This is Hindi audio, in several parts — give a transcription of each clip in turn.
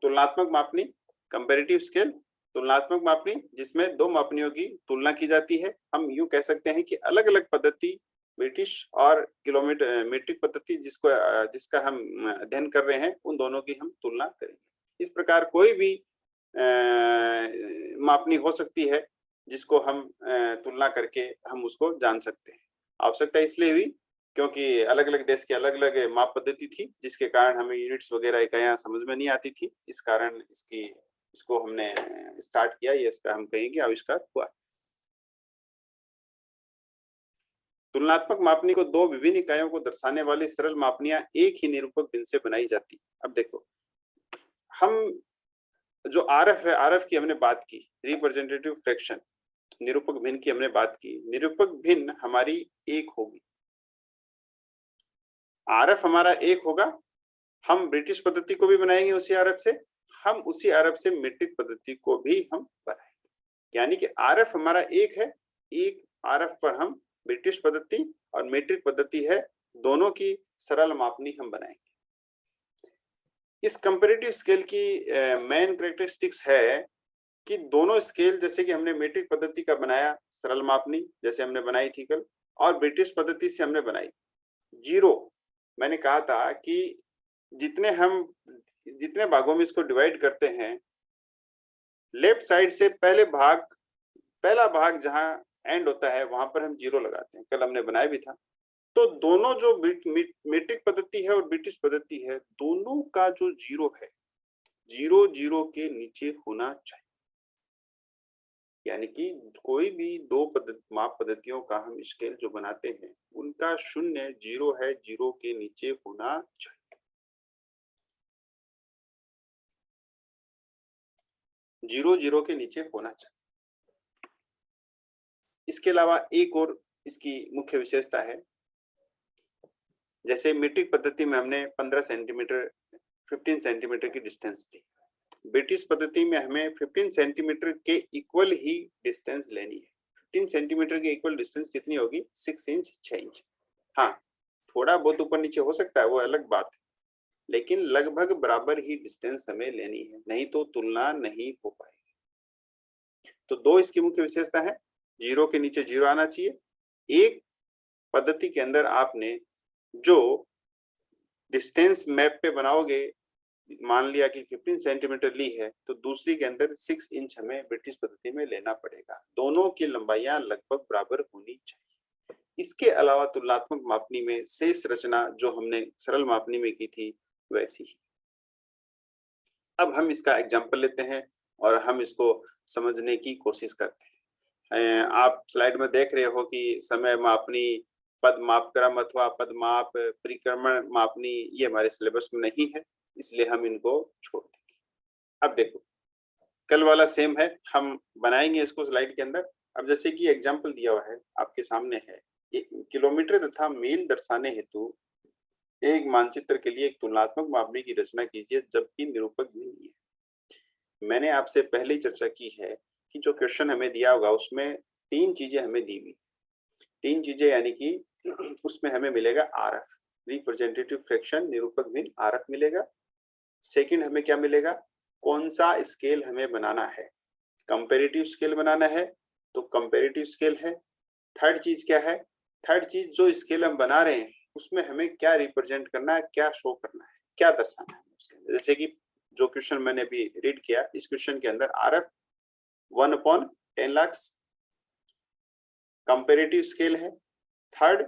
तुलनात्मक मापनी, कंपैरेटिव स्केल, तुलनात्मक मापनी जिसमें दो मापनियों की तुलना की जाती है। हम यूं कह सकते हैं कि अलग अलग पद्धति ब्रिटिश और किलोमीटर मीट्रिक पद्धति जिसका हम अध्ययन कर रहे हैं, उन दोनों की हम तुलना करेंगे। इस प्रकार कोई भी मापनी हो सकती है जिसको हम तुलना करके हम उसको जान सकते हैं। आवश्यकता इसलिए हुई क्योंकि अलग अलग देश की अलग अलग माप पद्धति थी, जिसके कारण हमें यूनिट्स वगैरह इकाइयां समझ में नहीं आती थी। इस कारण इसको हमने स्टार्ट किया, ये इसका हम कहेंगे आविष्कार हुआ। तुलनात्मक मापनी को दो विभिन्न इकाइयों को दर्शाने वाली सरल मापनियां एक ही निरूपक भिन्न से बनाई जाती। अब देखो, हम जो आरएफ है, आरएफ की हमने बात की, रिप्रेजेंटेटिव फ्रैक्शन, निरूपक भिन्न की हमने बात की। निरूपक भिन्न हमारी एक होगी, आरएफ हमारा एक होगा। हम ब्रिटिश पद्धति को भी बनाएंगे उसी आरएफ से, हम उसी आरएफ से मीट्रिक पद्धति को भी हम बनाएंगे। यानी कि आरएफ हमारा एक है, एक आरएफ पर हम ब्रिटिश पद्धति और मीट्रिक पद्धति है, दोनों की सरल मापनी हम बनाएंगे। इस कंपैरेटिव स्केल की मेन कैरेक्टरिस्टिक्स है कि दोनों स्केल, जैसे कि हमने मीट्रिक पद्धति का बनाया सरल मापनी, जैसे हमने बनाई थी कल, और ब्रिटिश पद्धति से हमने बनाई जीरो। मैंने कहा था कि जितने भागों में इसको डिवाइड करते हैं, लेफ्ट साइड से पहला भाग जहां एंड होता है वहां पर हम जीरो लगाते हैं, कल हमने बनाया भी था। तो दोनों जो मीट्रिक पद्धति है और ब्रिटिश पद्धति है, दोनों का जो जीरो है, जीरो जीरो के नीचे होना चाहिए। यानी कि कोई भी दो माप पद्धतियों का हम स्केल जो बनाते हैं, उनका शून्य जीरो है, जीरो के नीचे होना चाहिए। जीरो जीरो के नीचे होना चाहिए। इसके अलावा एक और इसकी मुख्य विशेषता है, जैसे मीट्रिक पद्धति में हमने 15 सेंटीमीटर 15 सेंटीमीटर की डिस्टेंस ली, ब्रिटिश पद्धति में हमें 15 सेंटीमीटर के इक्वल ही डिस्टेंस लेनी है। 15 सेंटीमीटर के इक्वल डिस्टेंस कितनी होगी? 6 इंच 6 इंच। हाँ, थोड़ा बहुत ऊपर नीचे हो सकता है, वो अलग बात है, लेकिन लगभग बराबर ही डिस्टेंस हमें लेनी है, नहीं तो तुलना नहीं हो पाएगी। तो दो इसकी मुख्य विशेषता है, जीरो के नीचे जीरो आना चाहिए। एक पद्धति के अंदर आपने जो डिस्टेंस मैप पे बनाओगे, मान लिया कि 15 सेंटीमीटर ली है, तो दूसरी के अंदर 6 इंच हमें ब्रिटिश पद्धति में लेना पड़ेगा। दोनों की लंबाइयां लगभग बराबर होनी चाहिए। इसके अलावा तुलनात्मक मापनी में शेष रचना जो हमने सरल मापनी में की थी वैसी ही। अब हम इसका एग्जाम्पल लेते हैं और हम इसको समझने की कोशिश करते हैं। आप स्लाइड में देख रहे हो कि समय मापनी, पद मापक्रम अथवा पद माप, परिक्रमण मापनी, ये हमारे सिलेबस में नहीं है, इसलिए हम इनको छोड़ देंगे। अब देखो, कल वाला सेम है, हम बनाएंगे इसको स्लाइड के अंदर। अब जैसे कि एग्जाम्पल दिया हुआ है आपके सामने है, किलोमीटर तथा मील दर्शाने हेतु एक मानचित्र के लिए एक तुलनात्मक मापनी की रचना कीजिए जबकि निरूपक भी नहीं है। मैंने आपसे पहले ही चर्चा की है कि जो क्वेश्चन हमें दिया होगा उसमें तीन चीजें हमें दी हुई, तीन चीजें, यानी कि उसमें हमें मिलेगा आरएफ, रिप्रेजेंटेटिव फ्रैक्शन, निरूपक भिन्न, आरएफ मिलेगा। सेकंड हमें क्या मिलेगा? कौन सा स्केल हमें बनाना है, कंपैरेटिव स्केल बनाना है तो कंपैरेटिव स्केल है। थर्ड चीज क्या है? थर्ड चीज, जो स्केल हम बना रहे हैं उसमें हमें क्या रिप्रेजेंट करना है, क्या शो करना है, क्या दर्शाना है उसके अंदर। जैसे कि जो क्वेश्चन मैंने अभी रीड किया, इस क्वेश्चन के अंदर आरएफ 1/10 लाख कंपैरेटिव स्केल है। थर्ड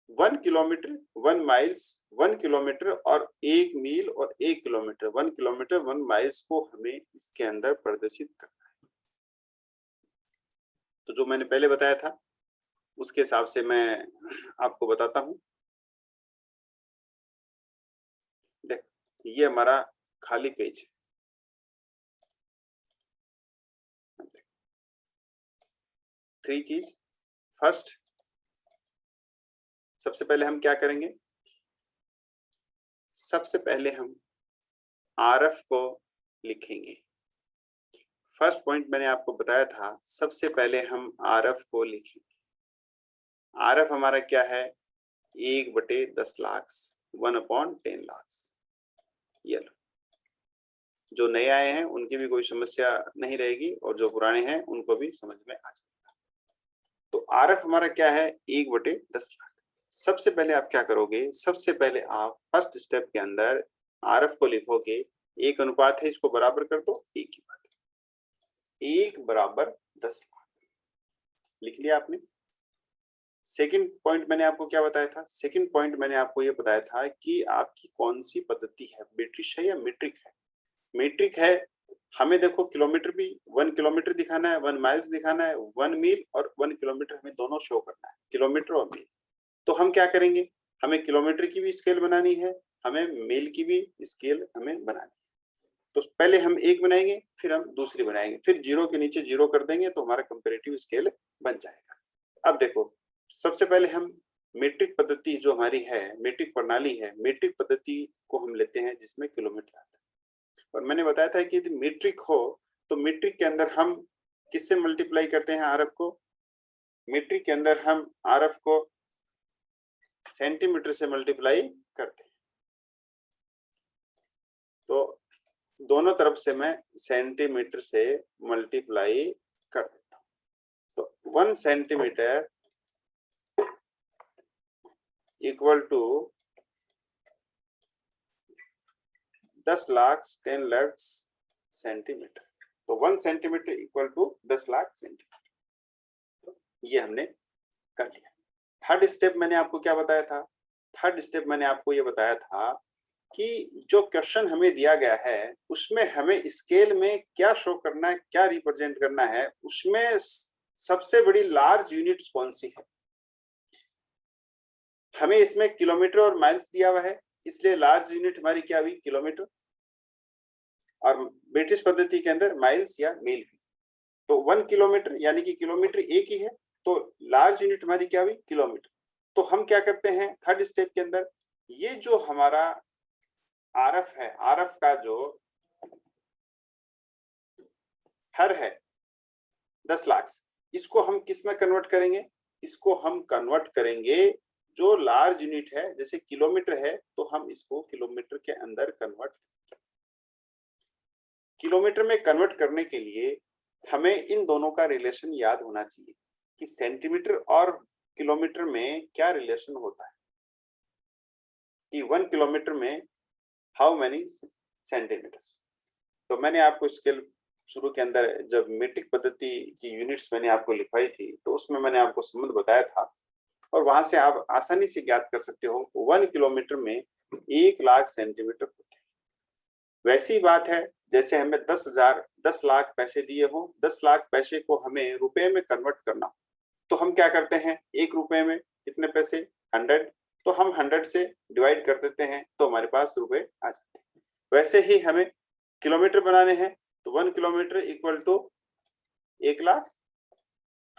1 किलोमीटर 1 माइल्स, 1 किलोमीटर और 1 मील और 1 किलोमीटर, 1 किलोमीटर 1 माइल्स को हमें इसके अंदर प्रदर्शित करना है। तो जो मैंने पहले बताया था उसके हिसाब से मैं आपको बताता हूं। देख, ये हमारा खाली पेज है। थ्री चीज, फर्स्ट, सबसे पहले हम क्या करेंगे? सबसे पहले हम आरएफ को लिखेंगे। फर्स्ट पॉइंट मैंने आपको बताया था, सबसे पहले हम आरएफ को लिखेंगे। आरएफ हमारा क्या है? 1/10 लाख, 1/10 लाख। ये लो, जो नए आए हैं उनकी भी कोई समस्या नहीं रहेगी और जो पुराने हैं उनको भी समझ में आ जाएगा। तो आरएफ हमारा क्या है, 1/10 लाख। सबसे पहले आप क्या करोगे, सबसे पहले आप फर्स्ट स्टेप के अंदर आरएफ को लिखोगे, 1 अनुपात है, इसको बराबर कर दो, 1 की बात, 1/10 लाख लिख लिया आपने। सेकंड पॉइंट मैंने आपको क्या बताया था, सेकंड पॉइंट मैंने आपको ये बताया था कि आपकी कौन सी पद्धति है, ब्रिटिश है या मीट्रिक है। मीट्रिक है, हमें देखो किलोमीटर भी 1 किलोमीटर दिखाना है, 1 माइल्स दिखाना है, 1 मील और 1 किलोमीटर हमें दोनों शो करना है, किलोमीटर और मील। तो हम क्या करेंगे, हमें किलोमीटर की भी स्केल बनानी है, हमें मील की भी स्केल हमें बनानी है। तो पहले हम एक बनाएंगे, फिर हम दूसरी बनाएंगे, फिर जीरो के नीचे जीरो कर देंगे तो हमारा कंपैरेटिव स्केल बन जाएगा। अब देखो, सबसे पहले हम मीट्रिक पद्धति जो हमारी है, मीट्रिक प्रणाली है, मीट्रिक पद्धति को हम लेते हैं जिसमें किलोमीटर आता है। और मैंने बताया था कि यदि मीट्रिक हो तो मीट्रिक के अंदर हम किससे मल्टीप्लाई करते हैं आरएफ को, मीट्रिक के अंदर हम आरएफ को सेंटीमीटर से मल्टीप्लाई करते हैं। तो दोनों तरफ से मैं सेंटीमीटर से मल्टीप्लाई कर देता हूं। तो 1 centimetre equal to 10 lakh 10 lakh centimetre. तो 1 centimetre equal to 10 lakh centimetre, ये हमने कर लिया। थर्ड स्टेप मैंने आपको क्या बताया था, थर्ड स्टेप मैंने आपको ये बताया था कि जो क्वेश्चन हमें दिया गया है उसमें हमें स्केल में क्या शो करना है, क्या रिप्रेजेंट करना है, उसमें सबसे बड़ी लार्ज यूनिट्स कौन सी है। हमें इसमें किलोमीटर और माइल्स दिया हुआ है, इसलिए लार्ज यूनिट हमारी क्या हुई, किलोमीटर, और ब्रिटिश पद्धति के अंदर माइल्स या मील भी। तो 1 किलोमीटर यानी कि किलोमीटर एक ही है, तो लार्ज यूनिट हमारी क्या हुई, किलोमीटर। तो हम क्या करते हैं थर्ड स्टेप के अंदर, ये जो हमारा आरएफ है, आरएफ का जो हर है 10 लाख, इसको हम किस में कन्वर्ट करेंगे, इसको हम कन्वर्ट करेंगे जो लार्ज यूनिट है, जैसे किलोमीटर है तो हम इसको किलोमीटर के अंदर कन्वर्ट, किलोमीटर में कन्वर्ट करने के लिए हमें इन दोनों का रिलेशन याद होना चाहिए कि सेंटीमीटर और किलोमीटर में क्या रिलेशन होता है, कि 1 किलोमीटर में हाउ मेनी सेंटीमीटर्स। तो मैंने आपको स्केल शुरू के अंदर जब मीट्रिक पद्धति की यूनिट्स मैंने आपको लिखवाई थी तो उसमें मैंने आपको संबंध बताया था, और वहां से आप आसानी से ज्ञात कर सकते हो 1 किलोमीटर में 1 लाख सेंटीमीटर होते हैं। वैसी बात है जैसे हमें 10 लाख पैसे दिए हो, 10 लाख पैसे को हमें रुपए में कन्वर्ट करना, तो हम क्या करते हैं, 1 रुपए में कितने पैसे, 100, तो हम 100 से डिवाइड कर देते हैं तो हमारे पास रुपए आ जाते हैं। वैसे ही हमें किलोमीटर बनाने हैं तो 1 किलोमीटर इक्वल टू 1 लाख,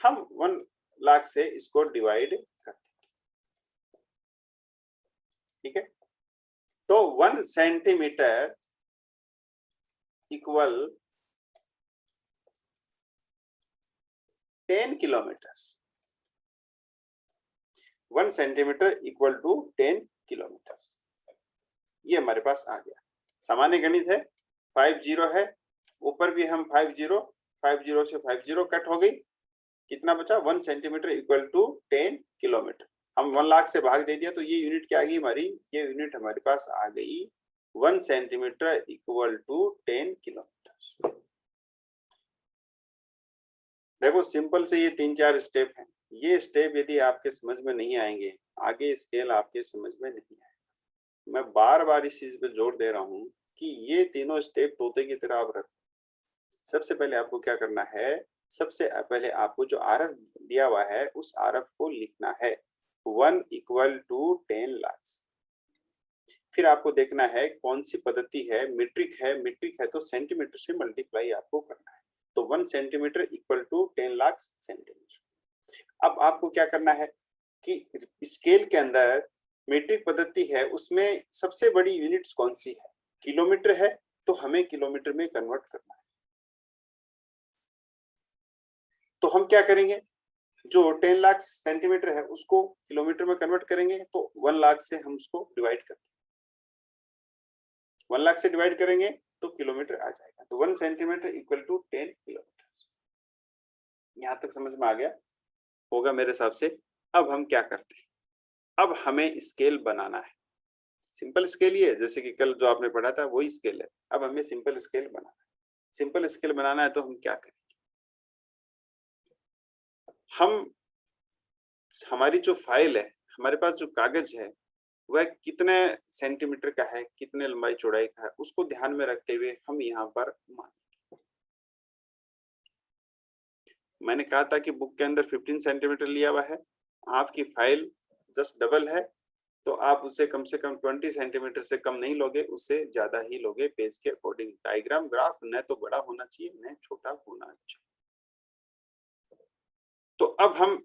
हम 1 लाख से इसको डिवाइड करते हैं, ठीक है। तो 1 centimetre equal 10 kilometre, 1 centimetre equal to 10 kilometre, ये हमारे पास आ गया। सामान्य गणित है, 5 जीरो है, ऊपर भी हम 5 जीरो, 5 जीरो से 5 जीरो कट हो गई, कितना बचा, 1 सेंटीमीटर इक्वल टू 10 किलोमीटर। हम 1 लाख से भाग दे दिया तो ये यूनिट क्या आ गई हमारी, ये यूनिट हमारे पास आ गई 1 सेंटीमीटर इक्वल टू 10 किलोमीटर। देखो सिंपल से ये 3-4 स्टेप हैं, ये स्टेप यदि आपके समझ में नहीं आएंगे आगे स्केल आपके समझ में नहीं आएगा। मैं बार बार इस चीज पे जोर दे रहा हूं कि ये तीनों स्टेप तोते की तरह आप रखो। सबसे पहले आपको क्या करना है, सबसे पहले आपको जो आरएफ दिया हुआ है उस आरएफ को लिखना है 1 इक्वल टू 10 लाख। फिर आपको देखना है कौन सी पद्धति है, मीट्रिक है, मीट्रिक है तो सेंटीमीटर से मल्टीप्लाई आपको करना है, तो 1 centimetre equal to 10 lakh centimetre. अब आपको क्या करना है कि स्केल के अंदर मीट्रिक पद्धति है उसमें सबसे बड़ी यूनिट्स कौन सी है, किलोमीटर है तो हमें किलोमीटर में कन्वर्ट करना है। तो हम क्या करेंगे, जो 10 लाख सेंटीमीटर है उसको किलोमीटर में कन्वर्ट करेंगे तो 1 लाख से हम उसको डिवाइड करते हैं, 1 लाख से डिवाइड करेंगे तो किलोमीटर आ जाएगा। तो 1 सेंटीमीटर इक्वल टू 10 किलोमीटर। यहां तक समझ में आ गया होगा मेरे हिसाब से। अब हम क्या करते हैं, अब हमें स्केल बनाना है। सिंपल स्केल ही है, जैसे कि कल जो आपने पढ़ा था वही स्केल है। अब हमें सिंपल स्केल बनाना है। सिंपल स्केल बनाना है तो हम क्या करेंगे, हम हमारी जो फाइल है, हमारे पास जो कागज है वह कितने सेंटीमीटर का है, कितने लंबाई चौड़ाई का है, उसको ध्यान में रखते हुए हम यहाँ पर मैंने कहा था कि बुक के अंदर 15 सेंटीमीटर लिया हुआ है, आपकी फाइल जस्ट डबल है, तो आप उसे कम से कम 20 सेंटीमीटर से कम नहीं लोगे, उससे ज्यादा ही लोगे पेज के अकॉर्डिंग। डायग्राम ग्राफ न तो बड़ा होना चाहिए न छोटा होना चाहिए। तो अब हम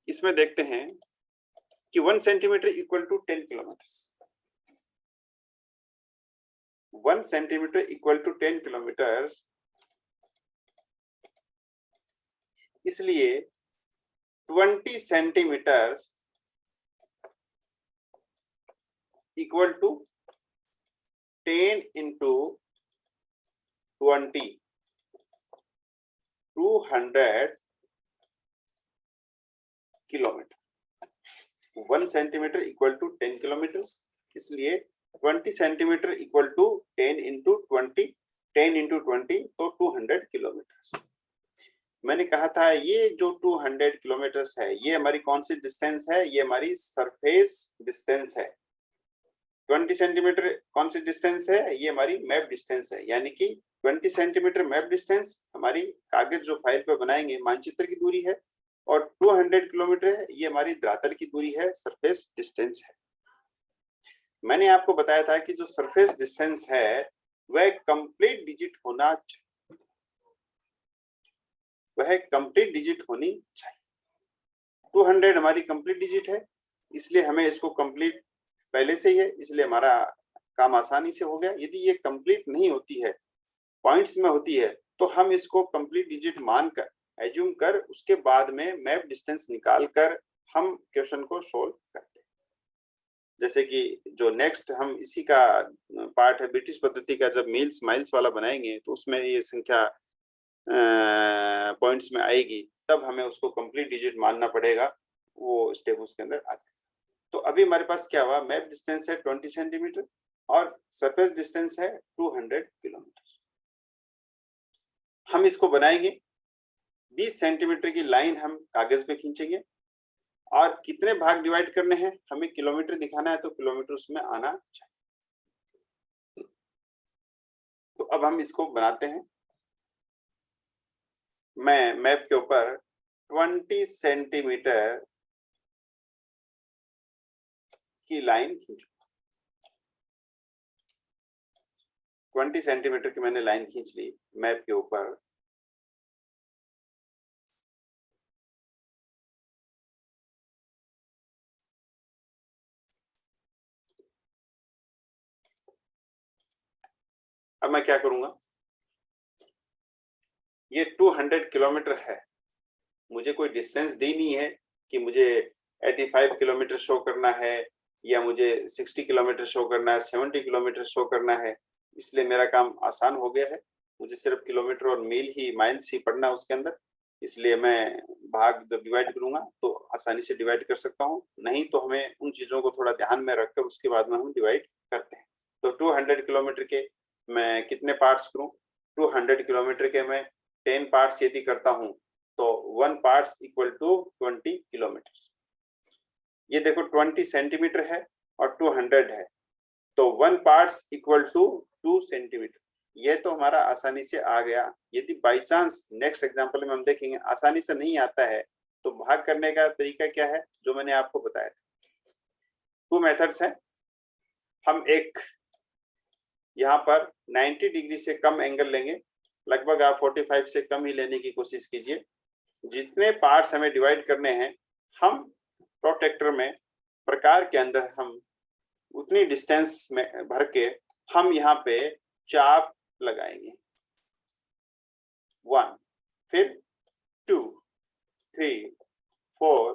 इसमें देखते हैं कि 1 centimetre equal to 10 kilometre. 1 centimetre equal to 10 kilometre, इसलिए 20 centimetre equal to 10 into 20, 200 kilometre. 1 centimetre equal to 10 kilometre, इसलिए 20 centimetre equal to 10 into 20, 10 into 20 तो 200 किलोमीटर। मैंने कहा था ये जो 200 किलोमीटर है ये हमारी कौन सी डिस्टेंस है, ये हमारी सरफेस डिस्टेंस है। 20 सेंटीमीटर कौन सी डिस्टेंस है, ये हमारी मैप डिस्टेंस है। यानी कि 20 सेंटीमीटर मैप डिस्टेंस हमारी कागज जो फाइल पे बनाएंगे मानचित्र की दूरी है, और 200 किलोमीटर है ये हमारी धरातल की दूरी है, सरफेस डिस्टेंस है। मैंने आपको बताया था कि जो सरफेस डिस्टेंस है वह कंप्लीट डिजिट होना चाहिए, वह कंप्लीट डिजिट होनी चाहिए। 200 हमारी कंप्लीट डिजिट है, इसलिए हमें इसको कंप्लीट पहले से ही है, इसलिए हमारा काम आसानी से हो गया। यदि ये कंप्लीट नहीं होती है, पॉइंट्स में होती है, तो हम इसको कंप्लीट डिजिट मानकर एज्यूम कर उसके बाद में मैप डिस्टेंस निकाल कर हम क्वेश्चन को सोल्व करते हैं। जैसे कि जो नेक्स्ट हम इसी का पार्ट है ब्रिटिश पद्धति का, जब मील्स माइल्स वाला बनाएंगे तो उसमें ये संख्या पॉइंट्स में आएगी, तब हमें उसको कंप्लीट डिजिट मानना पड़ेगा, वो स्टेप उसके अंदर आ जाएगा। तो अभी हमारे पास क्या हुआ, मैप डिस्टेंस है 20 सेंटीमीटर और सरफेस डिस्टेंस है 200 किलोमीटर। हम इसको बनाएंगे, 20 सेंटीमीटर की लाइन हम कागज पे खींचेंगे, और कितने भाग डिवाइड करने हैं, हमें किलोमीटर दिखाना है तो किलोमीटर उसमें आना चाहिए। तो अब हम इसको बनाते हैं। मैं मैप के ऊपर 20 सेंटीमीटर की लाइन खींचूंगा। 20 सेंटीमीटर की मैंने लाइन खींच ली मैप के ऊपर। अब मैं क्या करूंगा, ये 200 किलोमीटर है, मुझे कोई डिस्टेंस दी नहीं है कि मुझे 85 किलोमीटर शो करना है या मुझे 60 किलोमीटर शो करना है, 70 किलोमीटर शो करना है। इसलिए मेरा काम आसान हो गया है, मुझे सिर्फ किलोमीटर और मील ही, माइल्स ही पढ़ना है उसके अंदर। इसलिए मैं भाग जब डिवाइड करूंगा तो आसानी से डिवाइड कर सकता हूँ, नहीं तो हमें उन चीजों को थोड़ा ध्यान में रखकर उसके बाद में हम डिवाइड करते हैं। तो 200 किलोमीटर के मैं कितने पार्ट्स करूं, 200 किलोमीटर के मैं 10 पार्ट्स यदि करता हूं तो 1 पार्ट्स इक्वल टू 20 किलोमीटर। ये देखो 20 सेंटीमीटर है और 200 है, तो 1 पार्ट्स इक्वल टू 2 सेंटीमीटर। ये तो हमारा आसानी से आ गया। यदि बाई चांस नेक्स्ट एग्जांपल में हम देखेंगे आसानी से नहीं आता है, तो भाग करने का तरीका क्या है जो मैंने आपको बताया था। 2 मेथड्स हैं। हम एक यहाँ पर 90 डिग्री से कम एंगल लेंगे, लगभग आप 45 से कम ही लेने की कोशिश कीजिए। जितने पार्ट्स हमें डिवाइड करने हैं, हम प्रोटेक्टर में प्रकार के अंदर हम उतनी डिस्टेंस में भर के हम यहाँ पे चाप लगाएंगे। 1, फिर 2, 3, 4,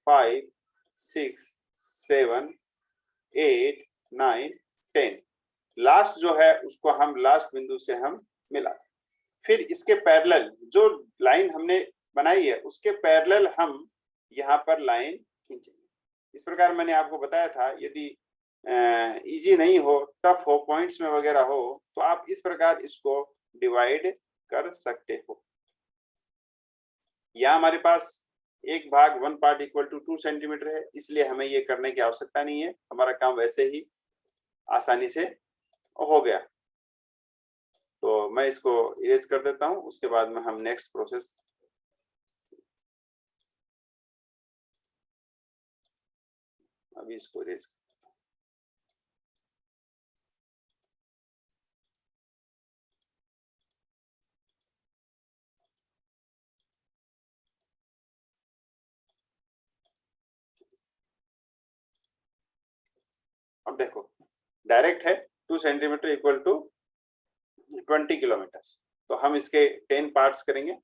5, 6, 7, 8, 9, 10। लास्ट जो है उसको हम लास्ट बिंदु से हम मिला दें। फिर इसके पैरेलल जो लाइन हमने बनाई है उसके पैरेलल हम यहाँ पर लाइन खींचेंगे। इस प्रकार मैंने आपको बताया था, यदि इजी नहीं हो, टफ हो, पॉइंट्स में वगैरह हो, तो आप इस प्रकार इसको डिवाइड कर सकते हो। यहाँ हमारे पास एक भाग 1 पार्ट इक्वल टू 2 सेंटीमीटर है, इसलिए हमें ये करने की आवश्यकता नहीं है, हमारा काम वैसे ही आसानी से हो गया। तो मैं इसको इरेज कर देता हूं, उसके बाद में हम नेक्स्ट प्रोसेस अभी इसको इरेज। अब देखो डायरेक्ट है 2 सेंटीमीटर इक्वल टू 20 किलोमीटर, तो हम इसके 10 पार्ट्स करेंगे।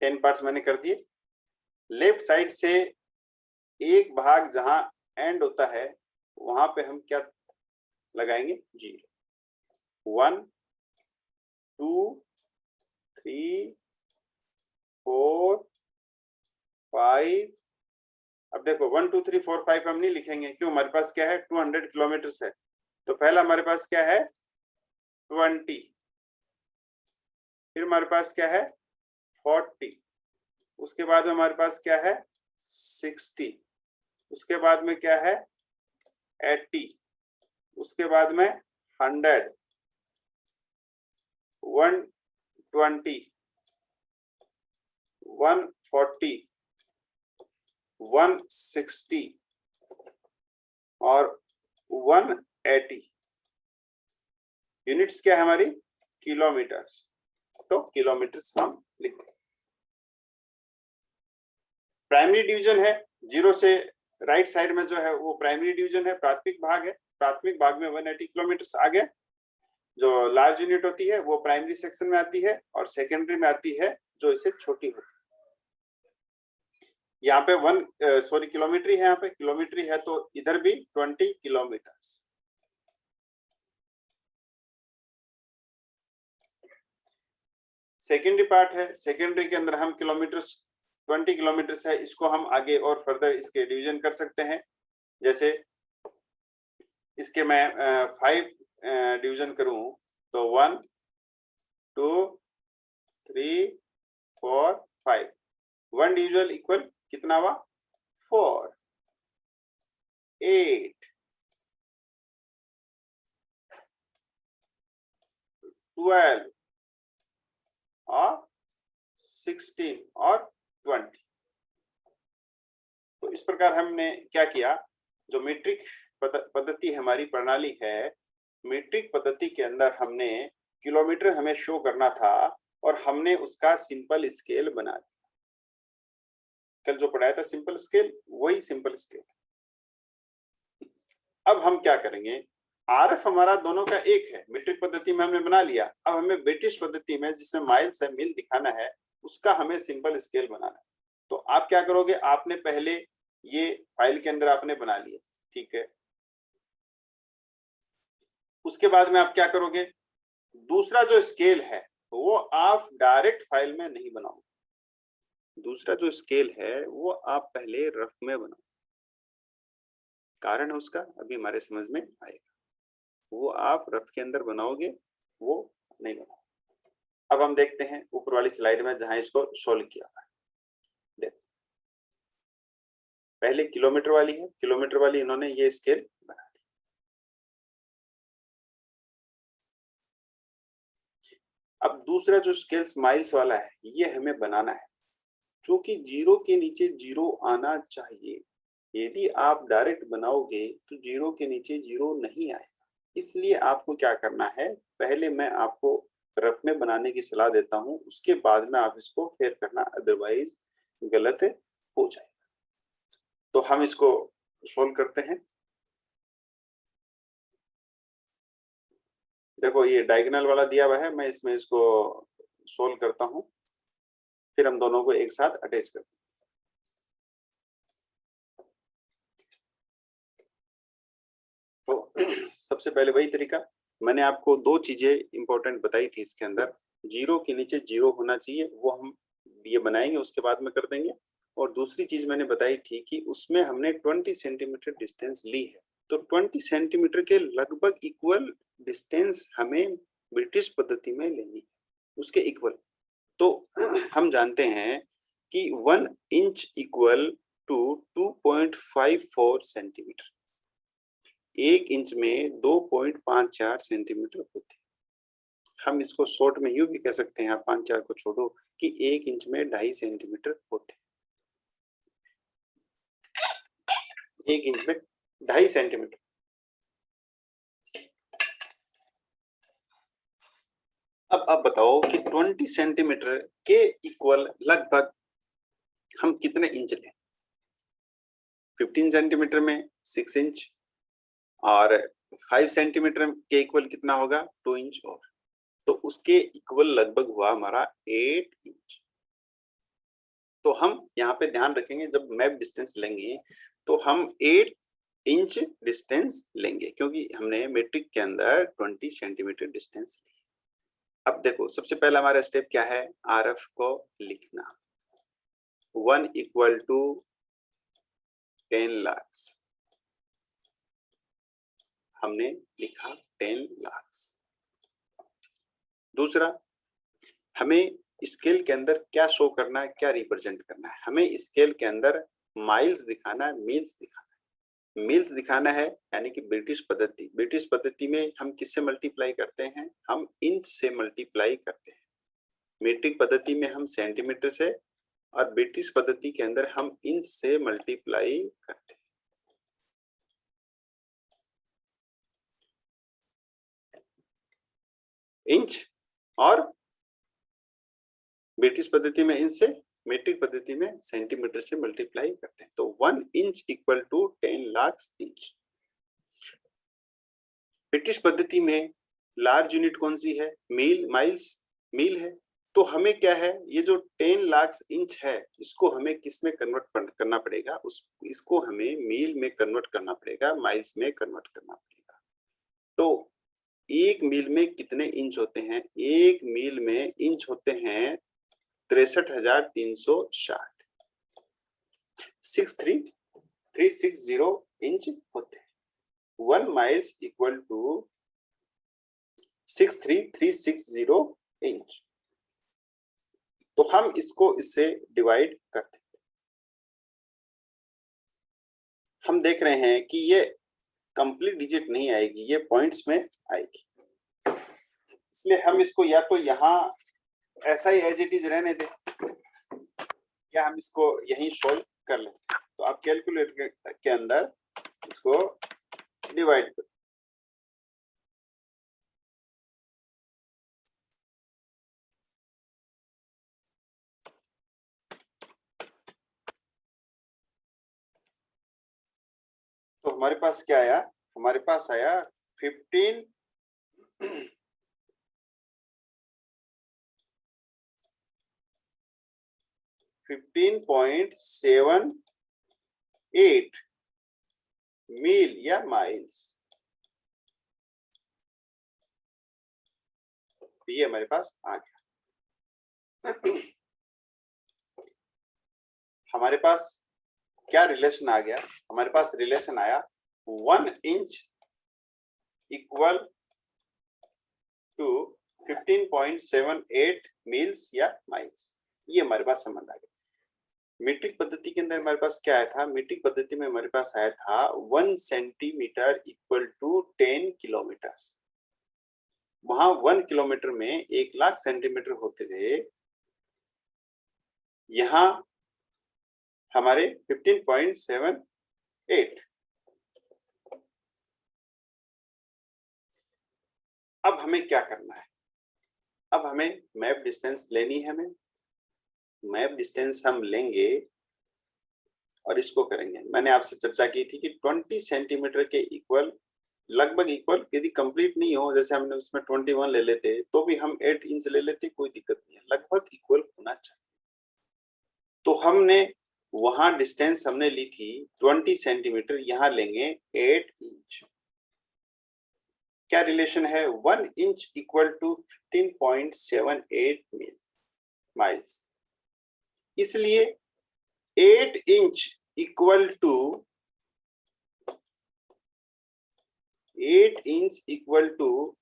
टेन पार्ट्स मैंने कर दिए। लेफ्ट साइड से एक भाग जहां एंड होता है वहां पे हम क्या लगाएंगे? 0, 1, 2, 3, 4, 5। अब देखो 1, 2, 3, 4, 5 हम नहीं लिखेंगे, क्यों? हमारे पास क्या है? 200 किलोमीटर है। तो पहला हमारे पास क्या है? 20। फिर हमारे पास क्या है? 40। उसके बाद में हमारे पास क्या है? 60। उसके बाद में क्या है? 80। उसके बाद में 100, 120, 140, 160 और 180। यूनिट्स क्या है हमारी? किलोमीटर्स। तो किलोमीटर्स हम लिखते हैं। प्राइमरी डिवीजन है, 0 से राइट साइड में जो है वो प्राइमरी डिवीजन है, प्राथमिक भाग है। प्राथमिक भाग में 180 किलोमीटर आ गया। जो लार्ज यूनिट होती है वो प्राइमरी सेक्शन में आती है और सेकेंडरी में आती है जो इससे छोटी होती है। यहाँ पे किलोमीटर है, यहाँ पे किलोमीटर है, तो इधर भी 20 किलोमीटर। सेकेंडरी पार्ट है, सेकेंडरी के अंदर हम किलोमीटर्स 20 किलोमीटर है, इसको हम आगे और फर्दर इसके डिवीजन कर सकते हैं। जैसे इसके मैं 5 डिवीजन करूं तो 1, 2, 3, 4, 5। 1 डिविजन इक्वल कितना हुआ? 4, 8, 12 और 16 और 20। तो इस प्रकार हमने क्या किया, जो मीट्रिक पद्धति हमारी प्रणाली है, मीट्रिक पद्धति के अंदर हमने किलोमीटर हमें शो करना था और हमने उसका सिंपल स्केल बना दिया। कल जो पढ़ाया था सिंपल स्केल, वही सिंपल स्केल। अब हम क्या करेंगे, आरएफ हमारा दोनों का एक है, मीट्रिक पद्धति में हमने बना लिया। अब हमें ब्रिटिश पद्धति में जिसमें माइल्स है, मील दिखाना है, उसका हमें सिंपल स्केल बनाना है। तो आप क्या करोगे, आपने पहले ये फाइल के अंदर आपने बना लिया, ठीक है। उसके बाद में आप क्या करोगे, दूसरा जो स्केल है वो आप डायरेक्ट फाइल में नहीं बनाओगे। दूसरा जो स्केल है वो आप पहले रफ में बनाओ। कारण है उसका अभी हमारे समझ में आएगा। वो आप रफ के अंदर बनाओगे, वो नहीं बनाओगे। अब हम देखते हैं ऊपर वाली स्लाइड में जहां इसको सोल्व किया है। देखो पहले किलोमीटर वाली है, किलोमीटर वाली इन्होंने ये स्केल बना दी। अब दूसरा जो स्केल्स माइल्स वाला है ये हमें बनाना है, क्योंकि 0 के नीचे 0 आना चाहिए। यदि आप डायरेक्ट बनाओगे तो 0 के नीचे 0 नहीं आएगा। इसलिए आपको क्या करना है, पहले मैं आपको रफ में बनाने की सलाह देता हूं, उसके बाद में आप इसको फेर करना, अदरवाइज गलत हो जाएगा। तो हम इसको सोल्व करते हैं। देखो ये डायगोनल वाला दिया हुआ है, मैं इसमें इसको सोल्व करता हूं, फिर हम दोनों को एक साथ अटैच करते हैं। तो सबसे पहले वही तरीका, मैंने आपको दो चीजें इंपॉर्टेंट बताई थी इसके अंदर, जीरो के नीचे जीरो होना चाहिए, वो हम ये बनाएंगे उसके बाद में कर देंगे। और दूसरी चीज मैंने बताई थी कि उसमें हमने 20 सेंटीमीटर डिस्टेंस ली है, तो 20 सेंटीमीटर के लगभग इक्वल डिस्टेंस हमें ब्रिटिश पद्धति में लेनी है, उसके इक्वल। तो हम जानते हैं कि 1 inch equal to 2.54 centimetre, 1 inch में 2.54 सेंटीमीटर होते हैं। हम इसको शॉर्ट में यूं भी कह सकते हैं, 5-4 को छोड़ो, कि 1 इंच में 2.5 सेंटीमीटर होते हैं। 1 इंच में 2.5 सेंटीमीटर। अब आप बताओ कि 20 सेंटीमीटर के इक्वल लगभग हम कितने इंच लें? 15 सेंटीमीटर में 6 इंच, और 5 सेंटीमीटर के इक्वल कितना होगा? 2 इंच। और तो उसके इक्वल लगभग हुआ हमारा 8 इंच। तो हम यहाँ पे ध्यान रखेंगे, जब मैप डिस्टेंस लेंगे तो हम 8 इंच डिस्टेंस लेंगे, क्योंकि हमने मीट्रिक के अंदर 20 सेंटीमीटर डिस्टेंस ली। अब देखो सबसे पहला हमारा स्टेप क्या है? आरएफ को लिखना। 1 इक्वल टू 10 लाख, हमने लिखा 10 लाख। दूसरा, हमें स्केल के अंदर क्या शो करना है, क्या रिप्रेजेंट करना है? हमें स्केल के अंदर माइल्स दिखाना है, मील्स दिखाना है। मील्स दिखाना है यानी कि ब्रिटिश पद्धति, ब्रिटिश पद्धति में हम किससे मल्टीप्लाई करते हैं? हम इंच से मल्टीप्लाई करते हैं। मीट्रिक पद्धति में हम सेंटीमीटर से, और ब्रिटिश पद्धति के अंदर हम इंच से मल्टीप्लाई करते हैं। इंच, और ब्रिटिश पद्धति में इंच से, मीट्रिक पद्धति में सेंटीमीटर से मल्टीप्लाई करते हैं। तो 1 inch equal to 10 lakh inch. British पद्धति में लार्ज यूनिट कौन सी है? मील, माइल्स, मील है। तो हमें क्या है, ये जो 10 लाख इंच है, इसको हमें किस में कन्वर्ट करना पड़ेगा? इसको हमें मील में कन्वर्ट करना पड़ेगा, माइल्स में कन्वर्ट करना पड़ेगा। तो 1 मील में कितने इंच होते हैं? 1 मील में इंच होते हैं 63,360, 63,360 इंच होते हैं। 1 माइल्स इक्वल टू 63,360 इंच। तो हम इसको इससे डिवाइड करते हैं। हम देख रहे हैं कि ये कंप्लीट डिजिट नहीं आएगी, ये पॉइंट्स में आएगी, इसलिए हम इसको या तो यहाँ ऐसा ही एज इट इज रहने दें, या हम इसको यहीं सोल्व कर लेते हैं। तो आप कैलकुलेटर के अंदर इसको डिवाइड करो। तो हमारे पास क्या आया? हमारे पास आया 15 15.78 मील या माइल्स। ये हमारे पास आ गया। हमारे पास क्या रिलेशन आ गया? हमारे पास रिलेशन आया 1 इंच इक्वल टू 15.78 मील्स या माइल्स। ये हमारे पास संबंध आ गया। मीट्रिक पद्धति के अंदर हमारे पास क्या आया था? मीट्रिक पद्धति में हमारे पास आया था 1 सेंटीमीटर इक्वल टू 10 किलोमीटर। वहां 1 किलोमीटर में 1 लाख सेंटीमीटर होते थे, यहां हमारे 15.78। अब हमें क्या करना है? अब हमें मैप डिस्टेंस लेनी है। हमें मैप डिस्टेंस हम लेंगे और इसको करेंगे। मैंने आपसे चर्चा की थी कि 20 सेंटीमीटर के इक्वल, लगभग इक्वल, यदि कंप्लीट नहीं हो, जैसे हमने उसमें 21 ले लेते तो भी हम 8 इंच ले लेते, कोई दिक्कत नहीं है, लगभग इक्वल होना चाहिए। तो हमने वहां डिस्टेंस हमने ली थी 20 सेंटीमीटर, यहां लेंगे 8 इंच। क्या रिलेशन है? 1 इंच इक्वल टू 15.78 माइल्स। इसलिए 8 inch equal to 8 inch equal to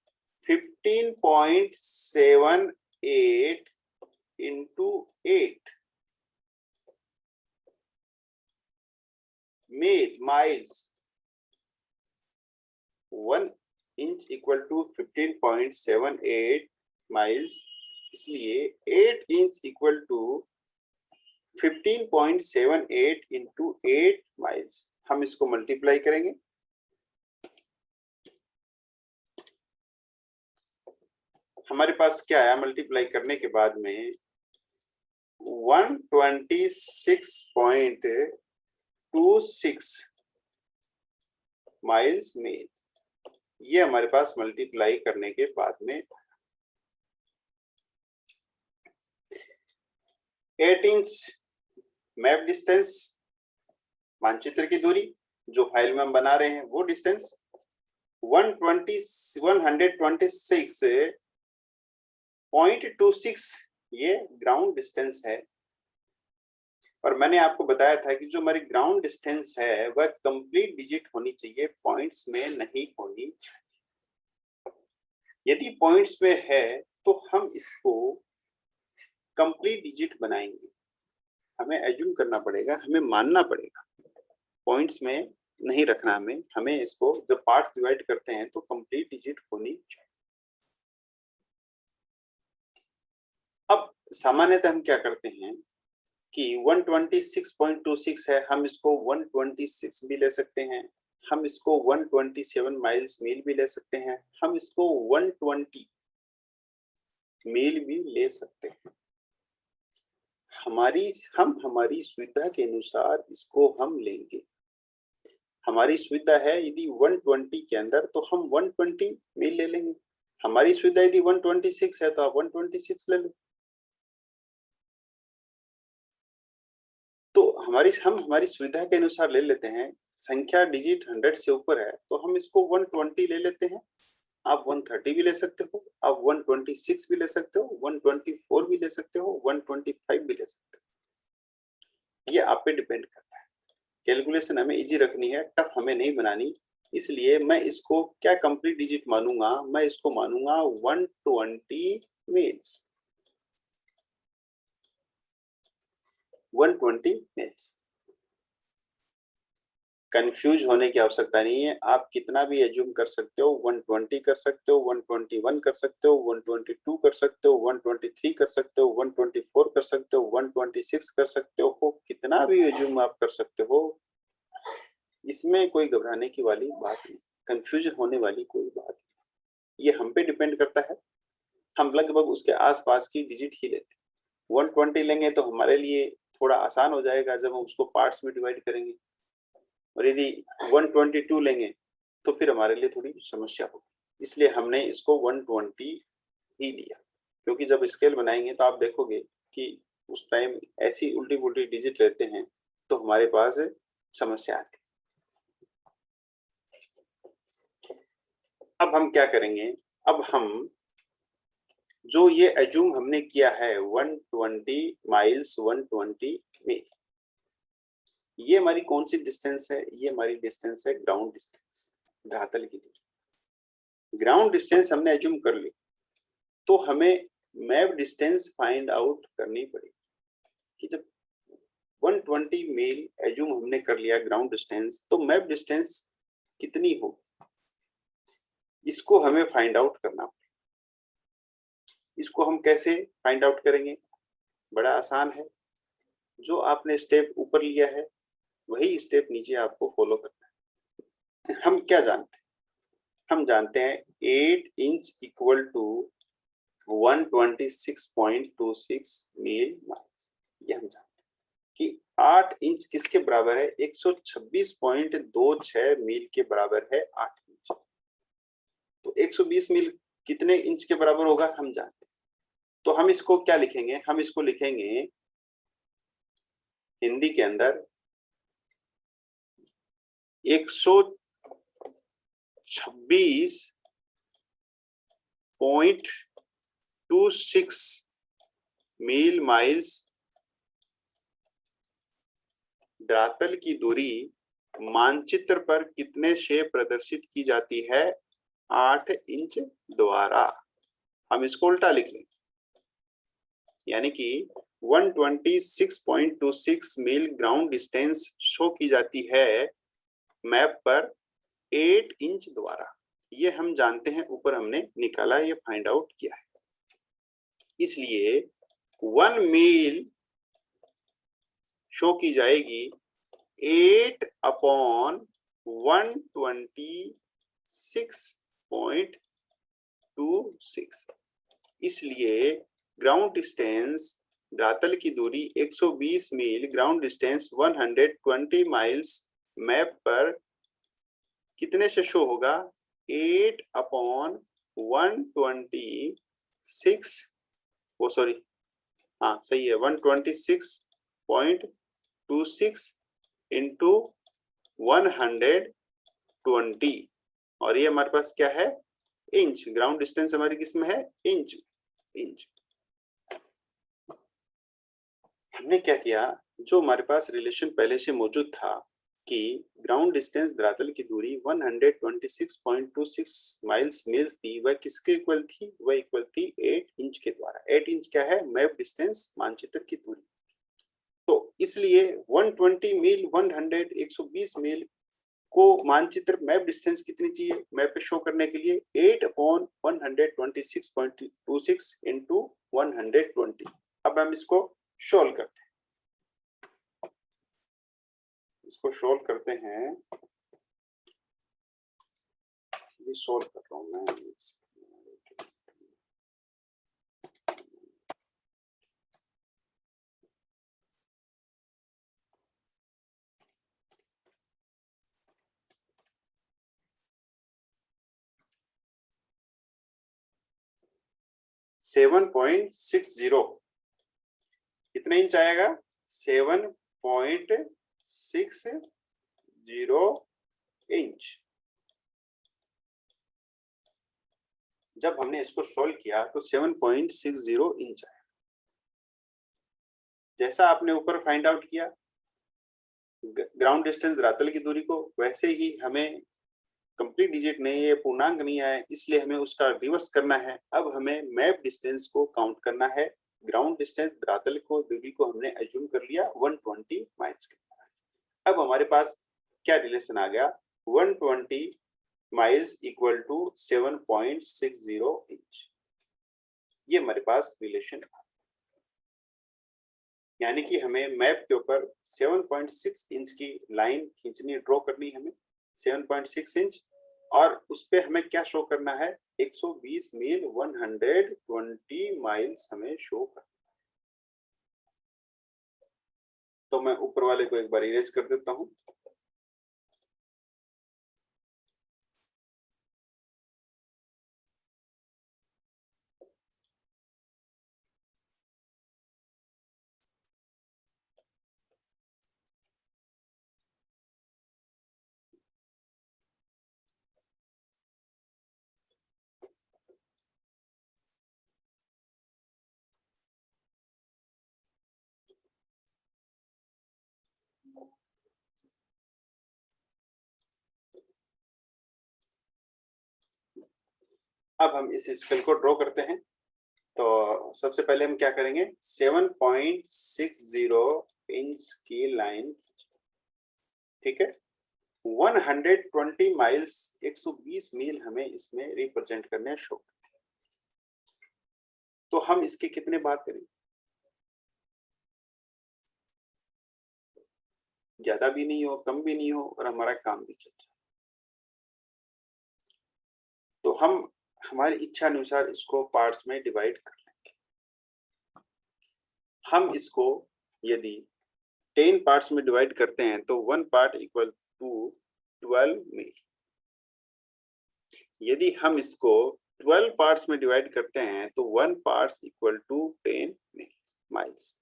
15.78 into 8 miles. 1 inch equal to 15.78 miles, इसलिए 8 inch equal to 15.78 into 8 miles. हम इसको मल्टीप्लाई करेंगे, हमारे पास क्या आया मल्टीप्लाई करने के बाद में 126.26 माइल्स मील। ये हमारे पास मल्टीप्लाई करने के बाद में 8 इंच मैप डिस्टेंस, मानचित्र की दूरी जो फाइल में हम बना रहे हैं, वो डिस्टेंस 126.26 ये ग्राउंड डिस्टेंस है। और मैंने आपको बताया था कि जो हमारी ग्राउंड डिस्टेंस है वह कंप्लीट डिजिट होनी चाहिए, पॉइंट्स में नहीं होनी चाहिए। यदि पॉइंट्स में है तो हम इसको कंप्लीट डिजिट बनाएंगे, हमें एज्यूम करना पड़ेगा, हमें मानना पड़ेगा, पॉइंट्स में नहीं रखना। हमें इसको जब पार्ट्स डिवाइड करते हैं तो कंप्लीट डिजिट होनी चाहिए। अब सामान्यतः हम क्या करते हैं कि 126.26 है, हम इसको 126 भी ले सकते हैं, हम इसको 127 माइल्स मील भी ले सकते हैं, हम इसको 120 मील भी ले सकते हैं। हमारी सुविधा के अनुसार इसको हम लेंगे। हमारी सुविधा है यदि 120 के अंदर तो हम 120 मील ले लेंगे, हमारी सुविधा यदि 126 है तो आप 126 ले लो। तो हमारी सुविधा के अनुसार ले लेते हैं। संख्या डिजिट 100 से ऊपर है तो हम इसको 120 ले लेते हैं। आप 130 भी ले सकते हो, आप 126 भी ले सकते हो, 124 भी ले सकते हो, 125 भी ले सकते हो। ये आप पे डिपेंड करता है। कैलकुलेशन हमें इजी रखनी है, टफ हमें नहीं बनानी। इसलिए मैं इसको क्या कंप्लीट डिजिट मानूंगा? मैं इसको मानूंगा 120 मील्स, 120 मील्स। कंफ्यूज होने की आवश्यकता नहीं है, आप कितना भी एज्यूम कर सकते हो, 120 कर सकते हो, 121 कर सकते हो, 122 कर सकते हो, 123 कर सकते हो, 124 कर सकते हो, 126 कर सकते हो, कितना भी एज्यूम आप कर सकते हो। इसमें कोई घबराने की वाली बात नहीं, कंफ्यूजन होने वाली कोई बात नहीं। ये हम पे डिपेंड करता है, हम लगभग उसके आसपास की डिजिट ही लेते हैं। 120 लेंगे तो हमारे लिए थोड़ा आसान हो जाएगा जब हम उसको पार्ट्स में डिवाइड करेंगे, और यदि 122 लेंगे तो फिर हमारे लिए थोड़ी समस्या होगी। इसलिए हमने इसको 120 ही लिया, क्योंकि जब स्केल बनाएंगे तो आप देखोगे कि उस टाइम ऐसी उल्टी पुल्टी डिजिट लेते हैं तो हमारे पास समस्या आती। अब हम क्या करेंगे? अब हम जो ये एज्यूम हमने किया है 120 माइल्स 120 मील, ये हमारी कौन सी डिस्टेंस है? ये हमारी डिस्टेंस है ग्राउंड डिस्टेंस, धरातल की दूरी। ग्राउंड डिस्टेंस हमने एज्यूम कर ली, तो हमें मैप डिस्टेंस फाइंड आउट करनी पड़ेगी कि जब 120 मील एज्यूम हमने कर लिया ग्राउंड डिस्टेंस, तो मैप डिस्टेंस कितनी हो, इसको हमें फाइंड आउट करना पड़ेगा। इसको हम कैसे फाइंड आउट करेंगे? बड़ा आसान है, जो आपने स्टेप ऊपर लिया है वही स्टेप नीचे आपको फॉलो करना है। हम क्या जानते हैं? हम जानते हैं 8 इंच इक्वल टू 126.26 मील माइल्स। ये हम जानते हैं कि 8 इंच किसके बराबर है? 126.26 मील के बराबर है 8 इंच। तो 120 मील कितने इंच के बराबर होगा हम जानते हैं। तो हम इसको क्या लिखेंगे? हम इसको लिखेंगे हिंदी के अंदर 126.26 मील माइल्स धरातल की दूरी मानचित्र पर कितने से प्रदर्शित की जाती है? 8 इंच द्वारा। हम इसको उल्टा लिख लें, यानी कि 126.26 मील ग्राउंड डिस्टेंस शो की जाती है मैप पर 8 इंच द्वारा। ये हम जानते हैं, ऊपर हमने निकाला, ये फाइंड आउट किया है। इसलिए 1 मील शो की जाएगी 8/126.26। इसलिए ग्राउंड डिस्टेंस धरातल की दूरी 120 मील, ग्राउंड डिस्टेंस 120 माइल्स मैप पर कितने से शो होगा? 8/126, वो सॉरी, हाँ सही है, 126.26 इंटू 120, और ये हमारे पास क्या है? इंच। ग्राउंड डिस्टेंस हमारी किस में है? इंच। इंच। हमने क्या किया, जो हमारे पास रिलेशन पहले से मौजूद था कि ग्राउंड डिस्टेंस धरातल की दूरी 126.26 माइल्स मील्स थी, वह किसके इक्वल थी? वह इक्वल थी 8 इंच के द्वारा। 8 इंच क्या है? मैप डिस्टेंस, मानचित्र की दूरी। तो इसलिए 120 मील, 120 मील को मानचित्र मैप डिस्टेंस कितनी चाहिए मैप पे शो करने के लिए? 8/126.26 इंटू 120। अब हम इसको सोल्व करते हैं। इसको सोल्व करते हैं, ये सोल्व कर रहा हूं मैं। 7.60 कितने इंच आएगा? 7.60 इंच। जब हमने इसको सोल्व किया तो 7.60 इंच आया। जैसा आपने ऊपर फाइंड आउट किया ग्राउंड डिस्टेंस धरातल की दूरी को, वैसे ही हमें कंप्लीट डिजिट नहीं है, पूर्णांक नहीं आया, इसलिए हमें उसका रिवर्स करना है। अब हमें मैप डिस्टेंस को काउंट करना है। ग्राउंड डिस्टेंस धरातल को दूरी को हमने एज्यूम कर लिया 120 माइल्स के। अब हमारे पास क्या रिलेशन आ गया? 120 माइल्स इक्वल टू 7.60 इंच। ये हमारे पास रिलेशन है, यानी कि हमें मैप के ऊपर 7.6 इंच की लाइन खींचनी, ड्रॉ करनी है हमें 7.6 इंच, और उस पे हमें क्या शो करना है? 120 मील, 120 माइल्स हमें शो करना है। तो मैं ऊपर वाले को एक बार इरेज कर देता हूं। अब हम इस स्केल को ड्रॉ करते हैं। तो सबसे पहले हम क्या करेंगे? 7.60 इंच की लाइन, ठीक है। 120 माइल्स, 120 मील हमें इसमें रिप्रेजेंट करने हैं शो। तो हम इसके कितने बार करेंगे? ज्यादा भी नहीं हो, कम भी नहीं हो, और हमारा काम भी चल जाए। तो हम हमारी इच्छा अनुसार इसको पार्ट्स में डिवाइड कर लेंगे। हम इसको यदि 10 पार्ट्स में डिवाइड करते हैं तो 1 पार्ट इक्वल टू 12 मील। यदि हम इसको 12 पार्ट्स में डिवाइड करते हैं तो 1 पार्ट्स इक्वल टू 10 माइल्स।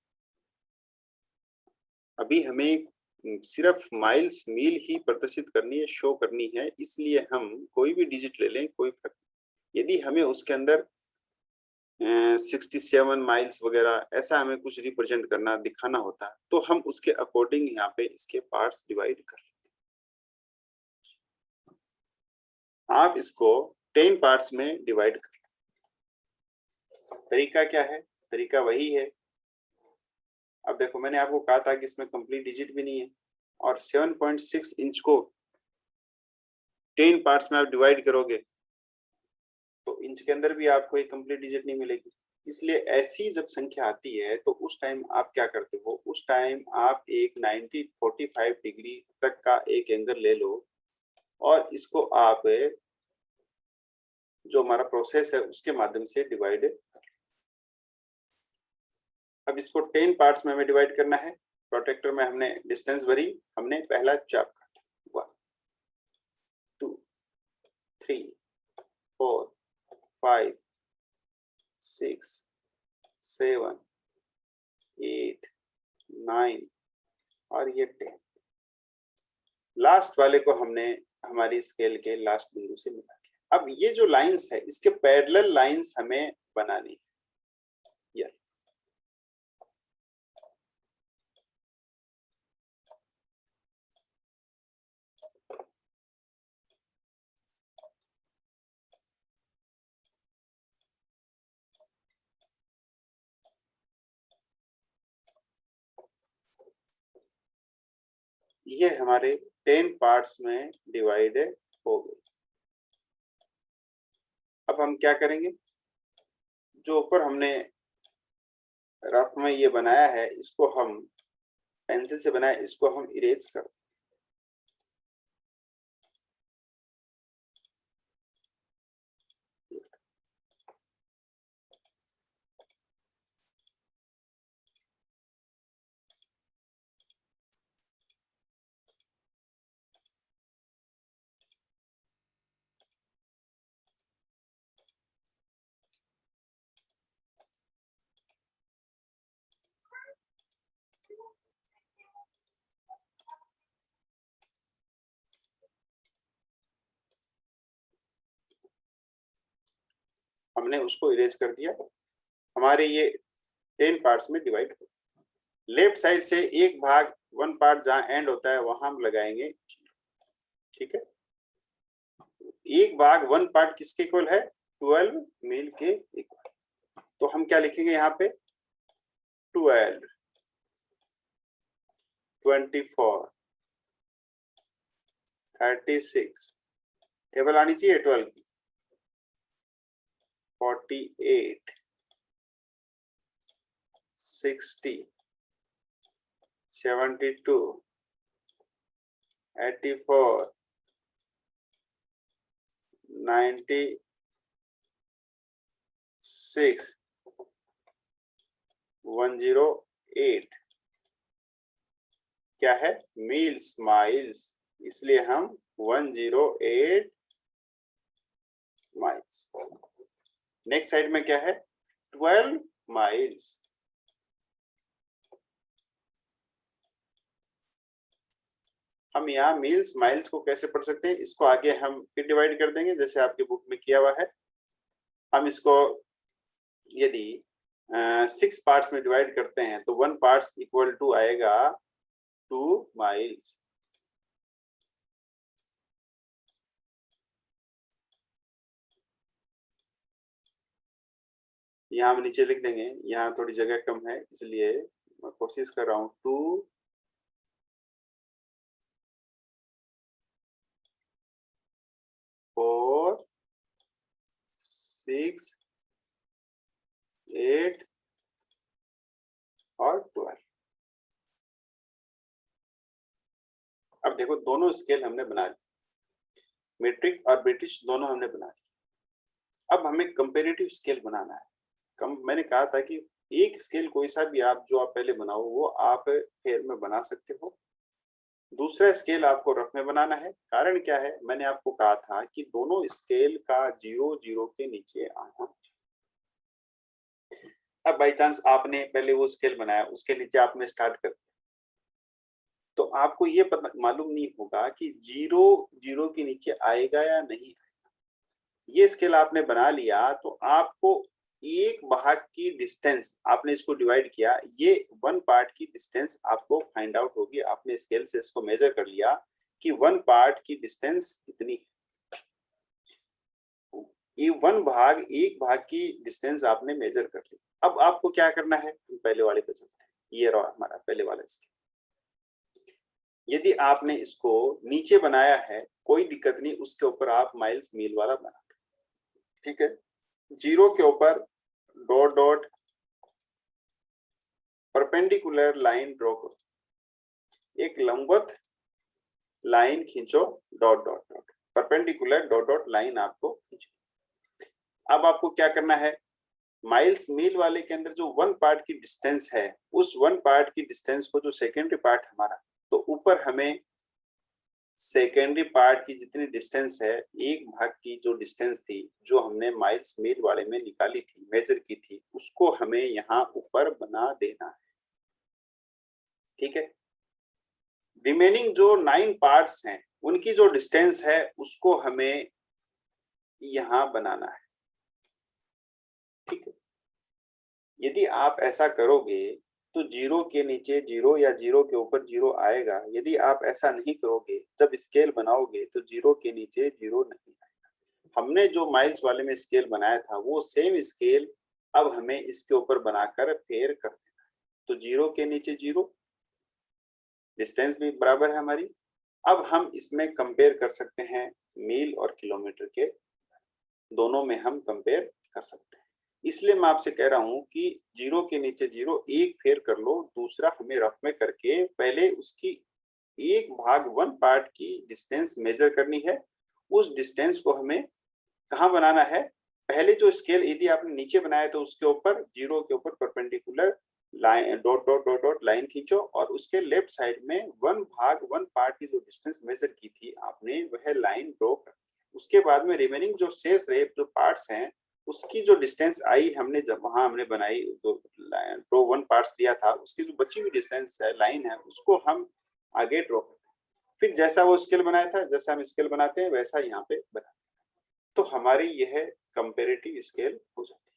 अभी हमें सिर्फ माइल्स मील ही प्रदर्शित करनी है, शो करनी है, इसलिए हम कोई भी डिजिट ले लें, कोई फर्क नहीं। यदि हमें उसके अंदर 67 माइल्स वगैरह ऐसा हमें कुछ रिप्रेजेंट करना, दिखाना होता तो हम उसके अकॉर्डिंग यहाँ पे इसके पार्ट्स डिवाइड कर लेते। आप इसको 10 पार्ट्स में डिवाइड कर। तरीका क्या है? तरीका वही है। अब देखो, मैंने आपको कहा था कि इसमें कंप्लीट डिजिट भी नहीं है, और 7.6 इंच को 10 पार्ट्स में आप डिवाइड करोगे तो इंच के अंदर भी आपको एक कंप्लीट डिजिट नहीं मिलेगी। इसलिए ऐसी जब संख्या आती है तो उस टाइम आप क्या करते हो? उस टाइम आप एक 45 डिग्री तक का एक एंगल ले लो और इसको आप जो हमारा प्रोसेस है उसके माध्यम से डिवाइड कर। अब इसको 10 पार्ट्स में हमें डिवाइड करना है। प्रोटेक्टर में हमने डिस्टेंस भरी, हमने पहला चाप काटा, 1 2 3 4 5 6 7 8 9 और ये 10। लास्ट वाले को हमने हमारी स्केल के लास्ट बिंदु से मिला दिया। अब ये जो लाइंस है इसके पैरेलल लाइंस हमें बनानी है। ये हमारे 10 पार्ट्स में डिवाइड हो गए। अब हम क्या करेंगे? जो ऊपर हमने रफ में ये बनाया है इसको हम पेंसिल से बनाया, इसको हम इरेज कर। हमने उसको इरेज कर दिया। हमारे ये 10 पार्ट्स में डिवाइड हो। लेफ्ट साइड से एक भाग 1 पार्ट जहां एंड होता है वहां हम लगाएंगे, ठीक है। एक भाग 1 पार्ट किसके इक्वल है? 12 मील के इक्वल। तो हम क्या लिखेंगे यहाँ पे? 12 24 36 टेबल आनी चाहिए 12 की, 48 60 72 84 96 108 क्या है? मील्स, माइल्स, इसलिए हम 108 माइल्स। नेक्स्ट साइड में क्या है? 12 माइल्स। हम यहाँ मील्स माइल्स को कैसे पढ़ सकते हैं? इसको आगे हम फिर डिवाइड कर देंगे जैसे आपके बुक में किया हुआ है। हम इसको यदि 6 पार्ट्स में डिवाइड करते हैं तो 1 पार्ट्स इक्वल टू आएगा 2 माइल्स। यहाँ हम नीचे लिख देंगे, यहाँ थोड़ी जगह कम है इसलिए मैं कोशिश कर रहा हूँ 2 4 6 8 और 12। अब देखो दोनों स्केल हमने बना ली, मेट्रिक और ब्रिटिश दोनों हमने बना ली। अब हमें कंपेरेटिव स्केल बनाना है। मैंने कहा था कि एक स्केल कोई सा भी आप जो आप पहले बनाओ वो आप फेयर में बना सकते हो। दूसरा स्केल आपको रफ में बनाना है। कारण क्या है, मैंने आपको कहा था कि दोनों स्केल का 0 0 के नीचे आना चाहिए। अब बाई चांस आपने पहले वो स्केल बनाया, उसके नीचे आपने स्टार्ट कर दिया, तो आपको ये पता मालूम नहीं होगा कि 0 0 के नीचे आएगा या नहीं। ये स्केल आपने बना लिया तो आपको एक भाग की डिस्टेंस, आपने इसको डिवाइड किया, ये वन पार्ट की डिस्टेंस आपको फाइंड आउट होगी। आपने स्केल से इसको मेजर कर लिया कि वन पार्ट की डिस्टेंस कितनी है। ये एक भाग की डिस्टेंस आपने मेजर कर ली। अब आपको क्या करना है, हम पहले वाले पे चलते हैं। ये रहा हमारा पहले वाला स्केल। यदि आपने इसको नीचे बनाया है कोई दिक्कत नहीं, उसके ऊपर आप माइल्स मील वाला बना, ठीक है। 0 के ऊपर dot dot perpendicular line draw करो, एक लंबवत लाइन खींचो, dot dot dot perpendicular dot dot line आपको खींचो। अब आपको क्या करना है, माइल्स मील वाले के अंदर जो वन पार्ट की डिस्टेंस है, उस वन पार्ट की डिस्टेंस को, जो सेकेंडरी पार्ट हमारा, तो ऊपर हमें सेकेंडरी पार्ट की जितनी डिस्टेंस है, एक भाग की जो डिस्टेंस थी, जो हमने माइल्स मील वाले में निकाली थी, मेजर की थी, उसको हमें यहाँ ऊपर बना देना है, ठीक है। रिमेनिंग जो 9 पार्ट्स हैं, उनकी जो डिस्टेंस है उसको हमें यहाँ बनाना है, ठीक है। यदि आप ऐसा करोगे तो 0 के नीचे 0 या 0 के ऊपर 0 आएगा। यदि आप ऐसा नहीं करोगे, जब स्केल बनाओगे तो 0 के नीचे 0 नहीं आएगा। हमने जो माइल्स वाले में स्केल बनाया था, वो सेम स्केल अब हमें इसके ऊपर बनाकर फेयर कर देना है। तो 0 के नीचे 0, डिस्टेंस भी बराबर है हमारी। अब हम इसमें कंपेयर कर सकते हैं मील और किलोमीटर के, दोनों में हम कंपेयर कर सकते हैं। इसलिए मैं आपसे कह रहा हूं कि 0 के नीचे 0 एक फेर कर लो, दूसरा हमें रफ में करके पहले उसकी एक भाग वन पार्ट की डिस्टेंस मेजर करनी है। उस डिस्टेंस को हमें कहाँ बनाना है, पहले जो स्केल यदि आपने नीचे बनाया तो उसके ऊपर 0 के ऊपर perpendicular line dot dot dot dot line खींचो, और उसके लेफ्ट साइड में वन पार्ट की जो डिस्टेंस मेजर की थी आपने, वह लाइन ड्रॉ कर। उसके बाद में रिमेनिंग जो शेष रहे जो पार्ट्स हैं, उसकी जो डिस्टेंस आई हमने, जब वहां हमने बनाई तो ड्रॉ वन पार्ट्स दिया था, उसकी जो बची हुई डिस्टेंस है, लाइन है, उसको हम आगे ड्रॉ करते हैं। फिर जैसा वो स्केल बनाया था, जैसा हम स्केल बनाते हैं वैसा यहाँ पे बना, तो हमारी यह कंपेरेटिव स्केल हो जाती है।